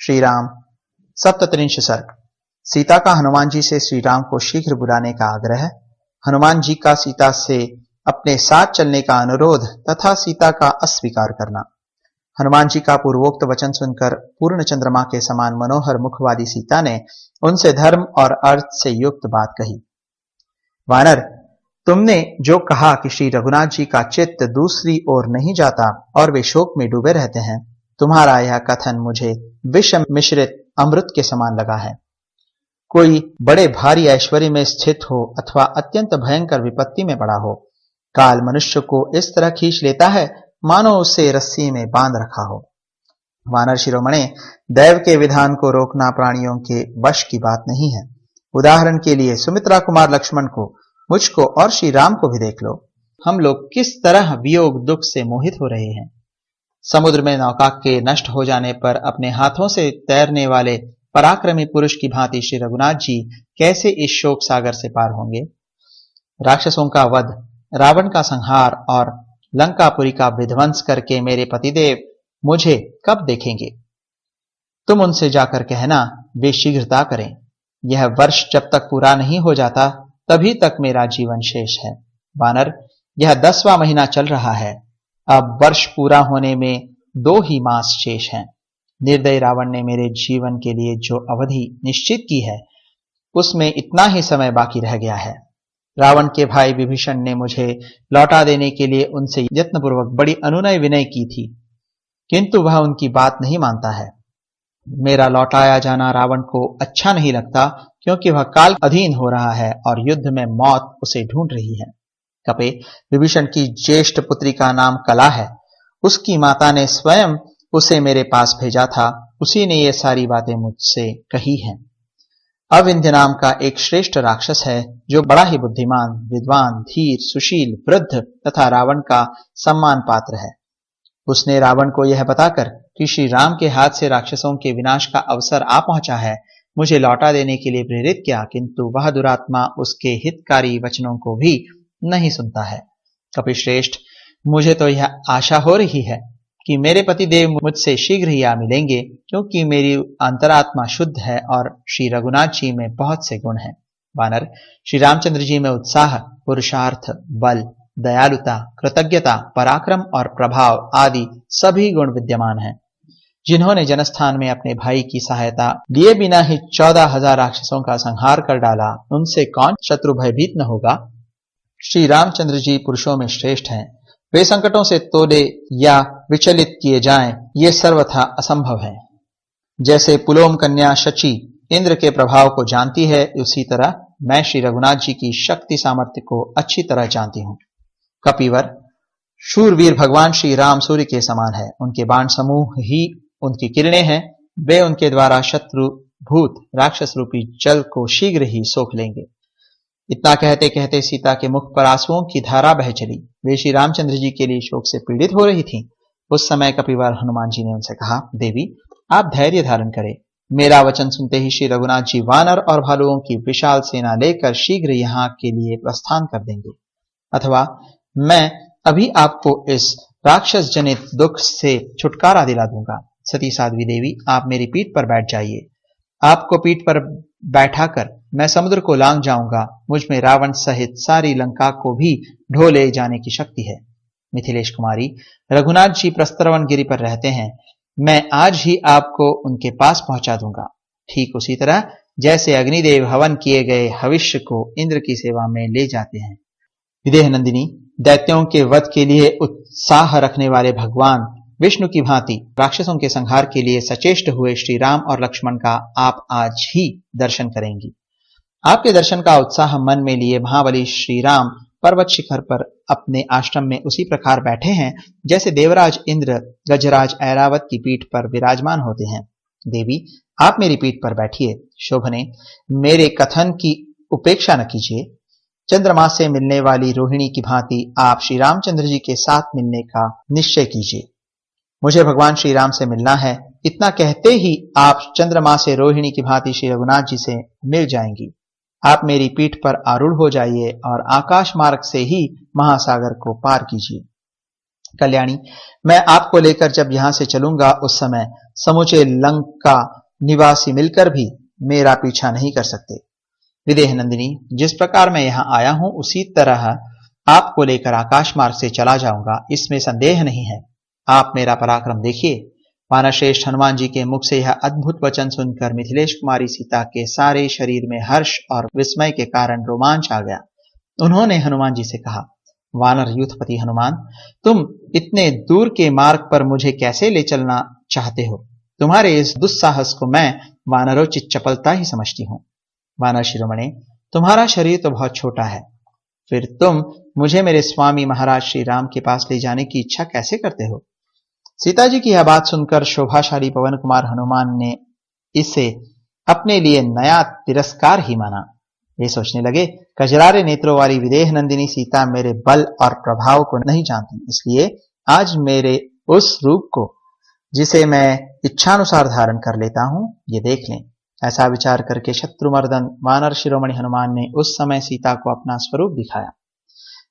श्री राम। सप्तत्रिंश सर्ग। सीता का हनुमान जी से श्री राम को शीघ्र बुलाने का आग्रह, हनुमान जी का सीता से अपने साथ चलने का अनुरोध तथा सीता का अस्वीकार करना। हनुमान जी का पूर्वोक्त वचन सुनकर पूर्ण चंद्रमा के समान मनोहर मुख वाली सीता ने उनसे धर्म और अर्थ से युक्त बात कही। वानर, तुमने जो कहा कि श्री रघुनाथ जी का चित्त दूसरी ओर नहीं जाता और वे शोक में डूबे रहते हैं, तुम्हारा यह कथन मुझे विष मिश्रित अमृत के समान लगा है। कोई बड़े भारी ऐश्वर्य में स्थित हो अथवा अत्यंत भयंकर विपत्ति में पड़ा हो, काल मनुष्य को इस तरह खींच लेता है मानो उसे रस्सी में बांध रखा हो। वानर शिरोमणे, दैव के विधान को रोकना प्राणियों के वश की बात नहीं है। उदाहरण के लिए सुमित्रा कुमार लक्ष्मण को, मुझको और श्री राम को भी देख लो। हम लोग किस तरह वियोग दुख से मोहित हो रहे हैं। समुद्र में नौका के नष्ट हो जाने पर अपने हाथों से तैरने वाले पराक्रमी पुरुष की भांति श्री रघुनाथ जी कैसे इस शोक सागर से पार होंगे। राक्षसों का वध, रावण का संहार और लंकापुरी का विध्वंस करके मेरे पतिदेव मुझे कब देखेंगे। तुम उनसे जाकर कहना वे शीघ्रता करें। यह वर्ष जब तक पूरा नहीं हो जाता तभी तक मेरा जीवन शेष है। वानर, यह 10वां महीना चल रहा है। अब वर्ष पूरा होने में 2 ही मास शेष हैं। निर्दयी रावण ने मेरे जीवन के लिए जो अवधि निश्चित की है उसमें इतना ही समय बाकी रह गया है। रावण के भाई विभीषण ने मुझे लौटा देने के लिए उनसे यत्नपूर्वक बड़ी अनुनय विनय की थी, किंतु वह उनकी बात नहीं मानता है। मेरा लौटाया जाना रावण को अच्छा नहीं लगता, क्योंकि वह काल अधीन हो रहा है और युद्ध में मौत उसे ढूंढ रही है। कपे, विभीषण की ज्येष्ठ पुत्री का नाम कला है। उसकी माता ने स्वयं उसे मेरे पास भेजा था। उसी ने ये सारी बातें मुझसे कही हैं। अविंध्य नाम का एक श्रेष्ठ राक्षस है जो बड़ा ही बुद्धिमान, विद्वान, धीर, सुशील, वृद्ध तथा रावण का सम्मान पात्र है। उसने रावण को यह बताकर कि श्री राम के हाथ से राक्षसों के विनाश का अवसर आ पहुंचा है, मुझे लौटा देने के लिए प्रेरित किया, किंतु वह दुरात्मा उसके हितकारी वचनों को भी नहीं सुनता है। कपिश्रेष्ठ, मुझे तो यह आशा हो रही है कि मेरे पतिदेव मुझसे शीघ्र ही आ मिलेंगे, क्योंकि मेरी अंतरात्मा शुद्ध है और श्री रघुनाथ जी में बहुत से गुण हैं। वानर, श्री रामचंद्र जी में उत्साह, पुरुषार्थ, बल, दयालुता, कृतज्ञता, पराक्रम और प्रभाव आदि सभी गुण विद्यमान हैं। जिन्होंने जनस्थान में अपने भाई की सहायता लिए बिना ही 14,000 राक्षसों का संहार कर डाला, उनसे कौन शत्रु भयभीत न होगा। श्री रामचंद्र जी पुरुषों में श्रेष्ठ हैं। वे संकटों से तोले या विचलित किए जाएं, ये सर्वथा असंभव है। जैसे पुलोम कन्या शची इंद्र के प्रभाव को जानती है, उसी तरह मैं श्री रघुनाथ जी की शक्ति सामर्थ्य को अच्छी तरह जानती हूं। कपिवर, शूरवीर भगवान श्री राम सूर्य के समान है। उनके बाण समूह ही उनकी किरणें हैं। वे उनके द्वारा शत्रु भूत राक्षस रूपी जल को शीघ्र ही सोख लेंगे। इतना कहते कहते सीता के मुख पर आंसुओं की धारा बह चली। वे श्री रामचंद्र जी के लिए शोक से पीड़ित हो रही थीं। उस समय कपिवर हनुमान जी ने उनसे कहा, देवी आप धैर्य धारण करें। मेरा वचन सुनते ही श्री रघुनाथ जी वानर और भालुओं की विशाल सेना लेकर शीघ्र यहाँ के लिए प्रस्थान कर देंगे, अथवा मैं अभी आपको इस राक्षस जनित दुख से छुटकारा दिला दूंगा। सती साध्वी देवी, आप मेरी पीठ पर बैठ जाइए। आपको पीठ पर बैठाकर मैं समुद्र को लांग जाऊंगा। मुझ में रावण सहित सारी लंका को भी ढो ले जाने की शक्ति है। मिथिलेश कुमारी, रघुनाथ जी प्रस्तरवन गिरी पर रहते हैं। मैं आज ही आपको उनके पास पहुंचा दूंगा, ठीक उसी तरह जैसे अग्निदेव हवन किए गए हविष्य को इंद्र की सेवा में ले जाते हैं। विदेह नंदिनी, दैत्यों के वध के लिए उत्साह रखने वाले भगवान विष्णु की भांति राक्षसों के संहार के लिए सचेष्ट हुए श्री राम और लक्ष्मण का आप आज ही दर्शन करेंगी। आपके दर्शन का उत्साह मन में लिए महाबली श्री राम पर्वत शिखर पर अपने आश्रम में उसी प्रकार बैठे हैं जैसे देवराज इंद्र गजराज ऐरावत की पीठ पर विराजमान होते हैं। देवी आप मेरी पीठ पर बैठिए। शोभने, मेरे कथन की उपेक्षा न कीजिए। चंद्रमा से मिलने वाली रोहिणी की भांति आप श्री रामचंद्र जी के साथ मिलने का निश्चय कीजिए। मुझे भगवान श्री राम से मिलना है। इतना कहते ही आप चंद्रमा से रोहिणी की भांति श्री रघुनाथ जी से मिल जाएंगी। आप मेरी पीठ पर आरूढ़ हो जाइए और आकाश मार्ग से ही महासागर को पार कीजिए। कल्याणी, मैं आपको लेकर जब यहां से चलूंगा उस समय समूचे लंका निवासी मिलकर भी मेरा पीछा नहीं कर सकते। विदेह नंदिनी, जिस प्रकार मैं यहां आया हूं उसी तरह आपको लेकर आकाश मार्ग से चला जाऊंगा, इसमें संदेह नहीं है। आप मेरा पराक्रम देखिए। वानर श्रेष्ठ हनुमान जी के मुख से यह अद्भुत वचन सुनकर मिथिलेश कुमारी सीता के सारे शरीर में हर्ष और विस्मय के कारण रोमांच आ गया। उन्होंने हनुमान जी से कहा, वानर यूथपति हनुमान, तुम इतने दूर के मार्ग पर मुझे कैसे ले चलना चाहते हो? तुम्हारे इस दुस्साहस को मैं वानरोचित चपलता ही समझती हूं। वानर शिरोमणि, तुम्हारा शरीर तो बहुत छोटा है, फिर तुम मुझे मेरे स्वामी महाराज श्री राम के पास ले जाने की इच्छा कैसे करते हो? सीता जी की यह बात सुनकर शोभाशाली पवन कुमार हनुमान ने इसे अपने लिए नया तिरस्कार ही माना। वे सोचने लगे, कजरारे नेत्रों वाली विदेह नंदिनी सीता मेरे बल और प्रभाव को नहीं जानती, इसलिए आज मेरे उस रूप को जिसे मैं इच्छानुसार धारण कर लेता हूं, ये देख लें। ऐसा विचार करके शत्रुमर्दन वानर शिरोमणि हनुमान ने उस समय सीता को अपना स्वरूप दिखाया।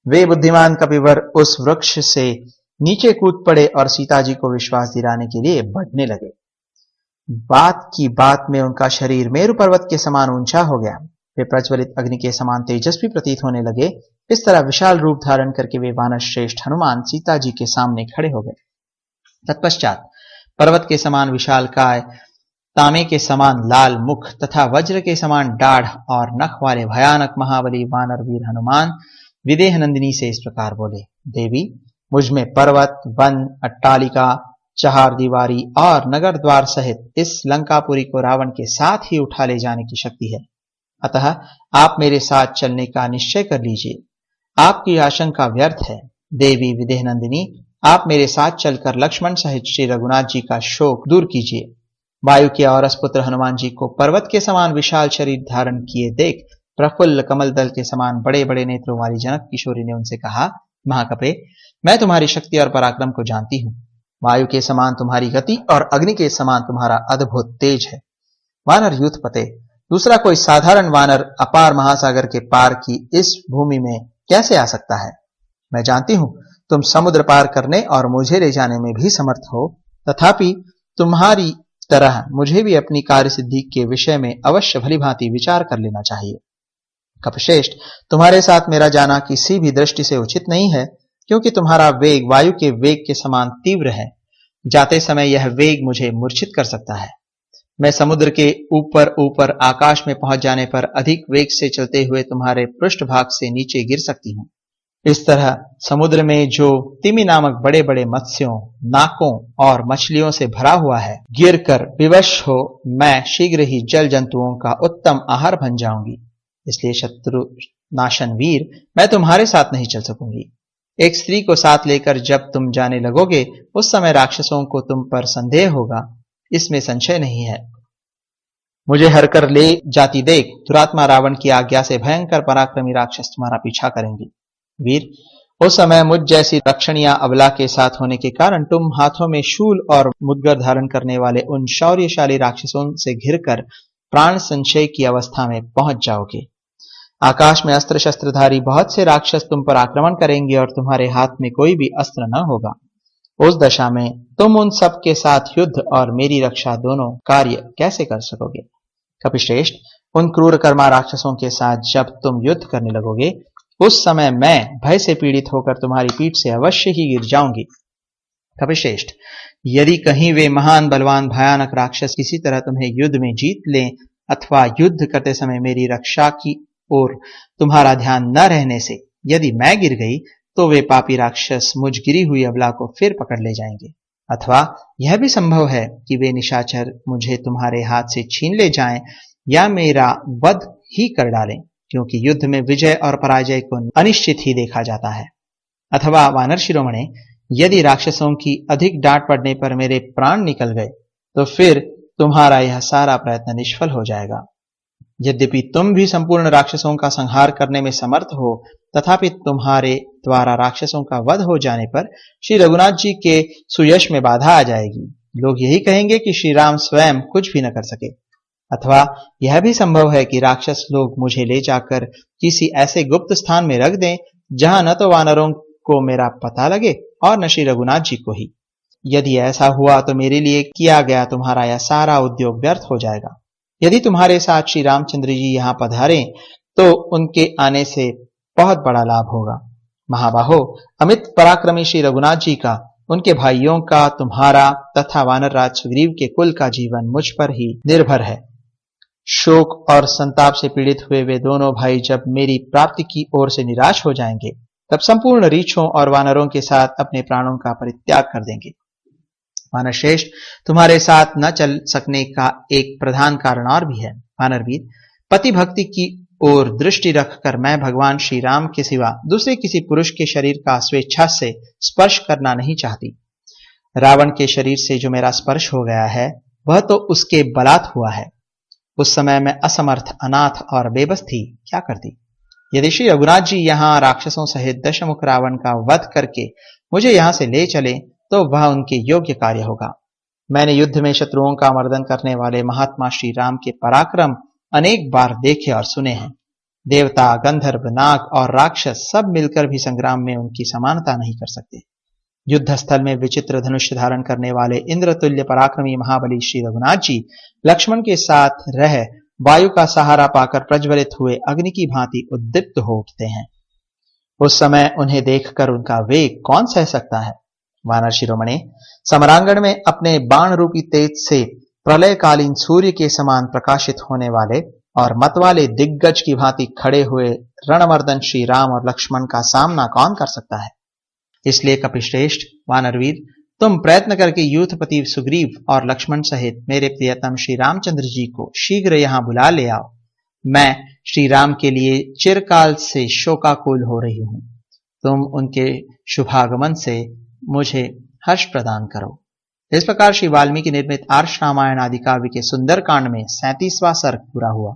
वे बुद्धिमान कपिवर उस वृक्ष से नीचे कूद पड़े और सीता जी को विश्वास दिलाने के लिए बढ़ने लगे। बात की बात में उनका शरीर मेरु पर्वत के समान ऊंचा हो गया। वे प्रज्वलित अग्नि के समान तेजस्वी प्रतीत होने लगे। इस तरह विशाल रूप धारण करके वे वानर श्रेष्ठ हनुमान सीता जी के सामने खड़े हो गए। तत्पश्चात पर्वत के समान विशाल काय, तांबे के समान लाल मुख तथा वज्र के समान दाढ़ और नख वाले भयानक महाबली वानर वीर हनुमान विदेह नंदिनी से इस प्रकार बोले, देवी, मुझ में पर्वत, वन, अट्टालिका, चहार दीवारी और नगर द्वार सहित इस लंकापुरी को रावण के साथ ही उठा ले जाने की शक्ति है। अतः आप मेरे साथ चलने का निश्चय कर लीजिए। आपकी आशंका व्यर्थ है। देवी विदेह नंदिनी, आप मेरे साथ चलकर लक्ष्मण सहित श्री रघुनाथ जी का शोक दूर कीजिए। वायु के औरस पुत्र हनुमान जी को पर्वत के समान विशाल शरीर धारण किए देख प्रफुल्ल कमल दल के समान बड़े बड़े नेत्रों वाली जनक किशोरी ने उनसे कहा, महाकपे, मैं तुम्हारी शक्ति और पराक्रम को जानती हूं। वायु के समान तुम्हारी गति और अग्नि के समान तुम्हारा अद्भुत तेज है। वानर यूथपते, दूसरा कोई साधारण वानर अपार महासागर के पार की इस भूमि में कैसे आ सकता है? मैं जानती हूं तुम समुद्र पार करने और मुझे ले जाने में भी समर्थ हो, तथापि तुम्हारी तरह मुझे भी अपनी कार्य सिद्धि के विषय में अवश्य भलीभांति विचार कर लेना चाहिए। कपश्रेष्ठ, तुम्हारे साथ मेरा जाना किसी भी दृष्टि से उचित नहीं है, क्योंकि तुम्हारा वेग वायु के वेग के समान तीव्र है। जाते समय यह वेग मुझे मूर्छित कर सकता है। मैं समुद्र के ऊपर ऊपर आकाश में पहुंच जाने पर अधिक वेग से चलते हुए तुम्हारे पृष्ठभाग से नीचे गिर सकती हूं। इस तरह समुद्र में जो तिमि नामक बड़े बड़े मत्स्यों, नाकों और मछलियों से भरा हुआ है, गिरकर विवश हो मैं शीघ्र ही जल जंतुओं का उत्तम आहार बन जाऊंगी। इसलिए शत्रु नाशन वीर, मैं तुम्हारे साथ नहीं चल सकूंगी। एक स्त्री को साथ लेकर जब तुम जाने लगोगे उस समय राक्षसों को तुम पर संदेह होगा, इसमें संशय नहीं है। मुझे हर कर ले जाती देख दुरात्मा रावण की आज्ञा से भयंकर पराक्रमी राक्षस तुम्हारा पीछा करेंगे। वीर, उस समय मुझ जैसी रक्षणीय अबला के साथ होने के कारण तुम हाथों में शूल और मुद्गर धारण करने वाले उन शौर्यशाली राक्षसों से घिरकर प्राण संशय की अवस्था में पहुंच जाओगे। आकाश में अस्त्र शस्त्रधारी बहुत से राक्षस तुम पर आक्रमण करेंगे और तुम्हारे हाथ में कोई भी अस्त्र न होगा। उस दशा में तुम उन सब के साथ युद्ध और मेरी रक्षा दोनों कार्य कैसे कर सकोगे? कपिश्रेष्ठ, उन क्रूर कर्मा राक्षसों के साथ जब तुम युद्ध करने लगोगे उस समय मैं भय से पीड़ित होकर तुम्हारी पीठ से अवश्य ही गिर जाऊंगी। कपिश्रेष्ठ, यदि कहीं वे महान बलवान भयानक राक्षस किसी तरह तुम्हें युद्ध में जीत लें अथवा युद्ध करते समय मेरी रक्षा की ओर तुम्हारा ध्यान न रहने से यदि मैं गिर गई तो वे पापी राक्षस मुझ गिरी हुई अबला को फिर पकड़ ले जाएंगे। अथवा यह भी संभव है कि वे निशाचर मुझे तुम्हारे हाथ से छीन ले जाएं या मेरा वध ही कर डालें, क्योंकि युद्ध में विजय और पराजय को अनिश्चित ही देखा जाता है। अथवा वानर शिरोमणे, यदि राक्षसों की अधिक डांट पड़ने पर मेरे प्राण निकल गए तो फिर तुम्हारा यह सारा प्रयत्न निष्फल हो जाएगा। यद्यपि तुम भी संपूर्ण राक्षसों का संहार करने में समर्थ हो, तथापि तुम्हारे द्वारा राक्षसों का वध हो जाने पर श्री रघुनाथ जी के सुयश में बाधा आ जाएगी। लोग यही कहेंगे कि श्री राम स्वयं कुछ भी न कर सके। अथवा यह भी संभव है कि राक्षस लोग मुझे ले जाकर किसी ऐसे गुप्त स्थान में रख दें जहां न तो वानरों को मेरा पता लगे और न श्री रघुनाथ जी को ही। यदि ऐसा हुआ तो मेरे लिए किया गया तुम्हारा यह सारा उद्योग व्यर्थ हो जाएगा। यदि तुम्हारे साथ श्री रामचंद्र जी यहाँ पधारे तो उनके आने से बहुत बड़ा लाभ होगा। महाबाहो, अमित पराक्रमी श्री रघुनाथ जी का, उनके भाइयों का, तुम्हारा तथा वानर राज सुग्रीव के कुल का जीवन मुझ पर ही निर्भर है। शोक और संताप से पीड़ित हुए वे दोनों भाई जब मेरी प्राप्ति की ओर से निराश हो जाएंगे, तब संपूर्ण रीछों और वानरों के साथ अपने प्राणों का परित्याग कर देंगे। वानर श्रेष्ठ, तुम्हारे साथ न चल सकने का एक प्रधान कारण और भी है। वानरवीर, पति भक्ति की ओर दृष्टि रखकर मैं भगवान श्री राम के सिवा दूसरे किसी पुरुष के शरीर का स्वेच्छा से स्पर्श करना नहीं चाहती। रावण के शरीर से जो मेरा स्पर्श हो गया है वह तो उसके बलात् हुआ है। उस समय मैं असमर्थ, अनाथ और बेबस थी, क्या करती। यदि श्री रघुनाथ जी यहाँ राक्षसों सहित दशमुख रावण का वध करके मुझे यहाँ से ले चले तो वह उनके योग्य कार्य होगा। मैंने युद्ध में शत्रुओं का मर्दन करने वाले महात्मा श्री राम के पराक्रम अनेक बार देखे और सुने हैं। देवता, गंधर्व, नाग और राक्षस सब मिलकर भी संग्राम में उनकी समानता नहीं कर सकते। युद्ध स्थल में विचित्र धनुष धारण करने वाले इंद्रतुल्य पराक्रमी महाबली श्री रघुनाथ जी लक्ष्मण के साथ रह वायु का सहारा पाकर प्रज्वलित हुए अग्नि की भांति उद्दीप्त हो उठते हैं। उस समय उन्हें देखकर उनका वेग कौन सह सकता है। वानर शिरोमणि, समरांगण में अपने बाण रूपी तेज से प्रलयकालीन सूर्य के समान प्रकाशित होने वाले और मतवाले दिग्गज की भांति खड़े हुए रणमर्दन श्री राम और लक्ष्मण का सामना कौन कर सकता है। इसलिए कपिश्रेष्ठ, वानरवीर, तुम प्रयत्न करके यूथपति सुग्रीव और लक्ष्मण सहित मेरे प्रियतम श्री रामचंद्र जी को शीघ्र यहां बुला ले आओ। मैं श्री राम के लिए चिरकाल से शोकाकुल हो रही हूं। तुम उनके शुभागमन से मुझे हर्ष प्रदान करो। इस प्रकार श्री वाल्मीकि निर्मित आर्ष रामायण आदि काव्य के सुंदर कांड में 37वां सर्ग पूरा हुआ।